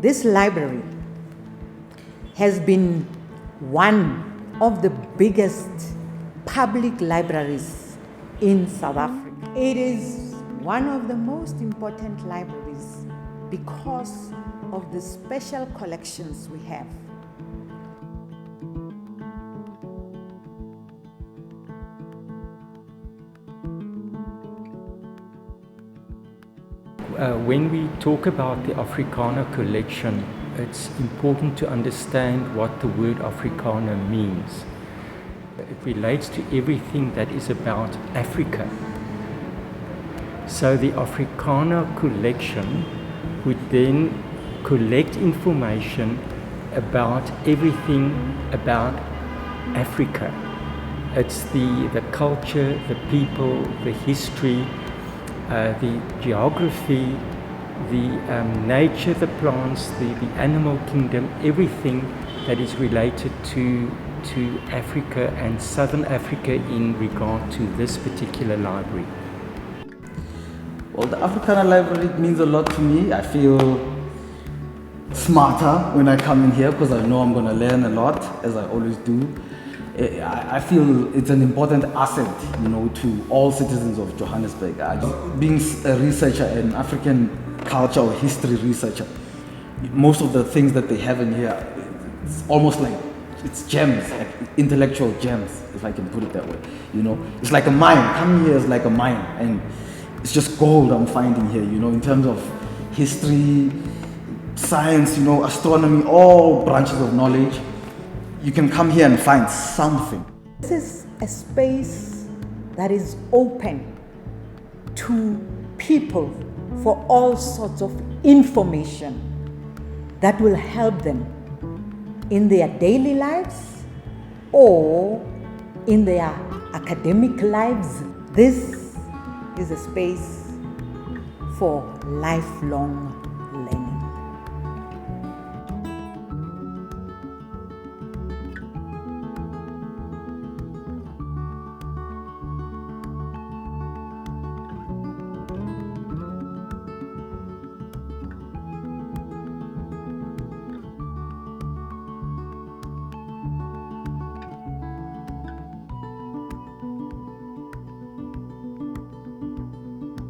This library has been one of the biggest public libraries in South Africa. It is one of the most important libraries because of the special collections we have. When we talk about the Afrikaner collection, it's important to understand what the word Afrikaner means. It relates to everything that is about Africa. So the Afrikaner collection would then collect information about everything about Africa. It's the culture, the people, the history, the geography, the nature, the plants, the animal kingdom, everything that is related to Africa and Southern Africa in regard to this particular library. Well, the Afrikaner Library means a lot to me. I feel smarter when I come in here because I know I'm going to learn a lot, as I always do. I feel it's an important asset, to all citizens of Johannesburg. Being a researcher, an African culture or history researcher, most of the things that they have in here, it's almost like it's gems, like intellectual gems, if I can put it that way. It's like a mine. Coming here is like a mine, and it's just gold I'm finding here. In terms of history, science, astronomy, all branches of knowledge. You can come here and find something. This is a space that is open to people for all sorts of information that will help them in their daily lives or in their academic lives. This is a space for lifelong